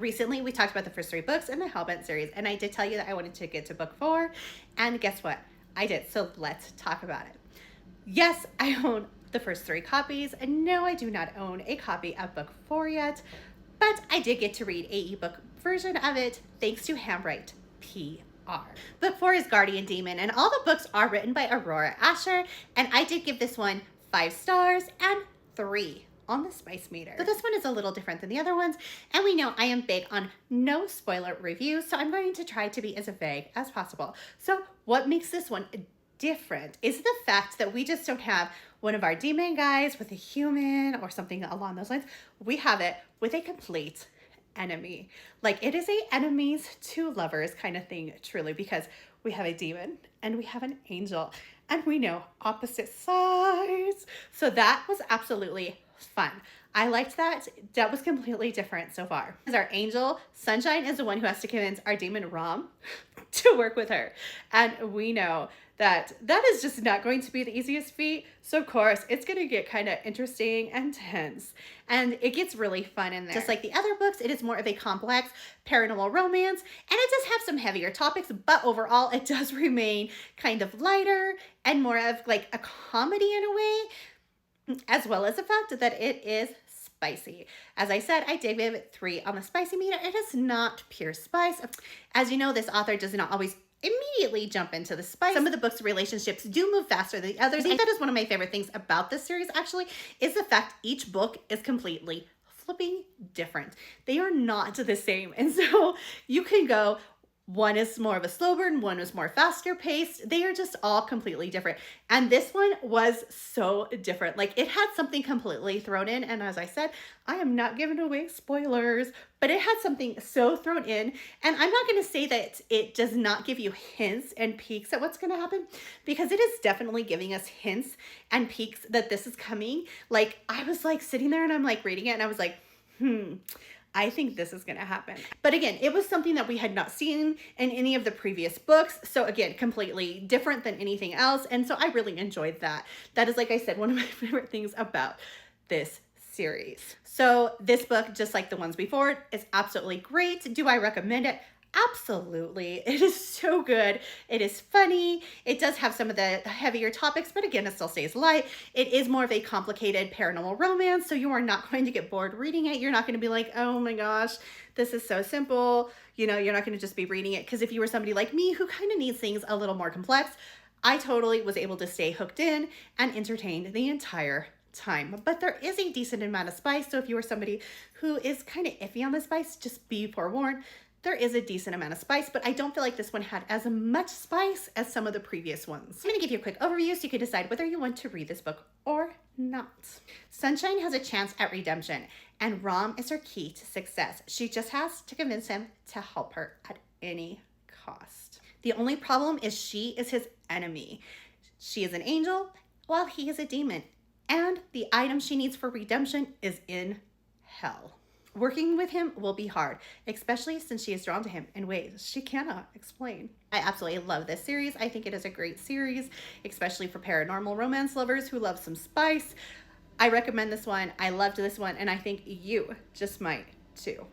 Recently, we talked about the first 3 books in the Hellbent series, and I did tell you that I wanted to get to book 4, and guess what? I did, so let's talk about it. Yes, I own the first 3 copies, and no, I do not own a copy of book 4 yet, but I did get to read a ebook version of it, thanks to Hambright PR. Book 4 is Gaurdian Demon, and all the books are written by Aurora Ascher, and I did give this one 5 stars and 3 on the spice meter. So this one is a little different than the other ones, and we know I am big on no spoiler reviews, so I'm going to try to be as vague as possible. So what makes this one different is the fact that we just don't have one of our demon guys with a human or something along those lines. We have it with a complete enemy. Like, it is a enemies to lovers kind of thing, truly, because we have a demon and we have an angel, and we know opposite sides. So that was absolutely fun. I liked that. That was completely different so far. As our angel, Sunshine is the one who has to convince our demon Rom to work with her. And we know that that is just not going to be the easiest feat. So of course, it's going to get kind of interesting and tense. And it gets really fun in there. Just like the other books, it is more of a complex paranormal romance. And it does have some heavier topics, but overall, it does remain kind of lighter and more of like a comedy in a way, as well as the fact that it is spicy. As I said, I did give it 3 on the spicy meter. It is not pure spice. As you know, this author does not always immediately jump into the spice. Some of the books' relationships do move faster than the others. I think that is one of my favorite things about this series, actually, is the fact each book is completely flipping different. They are not the same. And so you can go, one is more of a slow burn, one is more faster paced. They are just all completely different. And this one was so different. Like, it had something completely thrown in. And as I said, I am not giving away spoilers, but it had something so thrown in. And I'm not going to say that it does not give you hints and peeks at what's going to happen, because it is definitely giving us hints and peeks that this is coming. Like, I was like sitting there and I'm like reading it and I was like, I think this is going to happen. But again, it was something that we had not seen in any of the previous books. So again, completely different than anything else. And so I really enjoyed that. That is, like I said, one of my favorite things about this series. So this book, just like the ones before, is absolutely great. Do I recommend it? Absolutely. It is so good. It is funny. It does have some of the heavier topics, but again, it still stays light. It is more of a complicated paranormal romance, so you are not going to get bored reading it. You're not going to be like, oh my gosh, this is so simple. You know, you're not going to just be reading it, because if you were somebody like me who kind of needs things a little more complex, I totally was able to stay hooked in and entertained the entire time. But there is a decent amount of spice, so if you are somebody who is kind of iffy on the spice, just be forewarned. There is a decent amount of spice, but I don't feel like this one had as much spice as some of the previous ones. I'm going to give you a quick overview so you can decide whether you want to read this book or not. Sunshine has a chance at redemption, and Rom is her key to success. She just has to convince him to help her at any cost. The only problem is she is his enemy. She is an angel while he is a demon, and the item she needs for redemption is in hell. Working with him will be hard, especially since she is drawn to him in ways she cannot explain. I absolutely love this series. I think it is a great series, especially for paranormal romance lovers who love some spice. I recommend this one. I loved this one, and I think you just might too.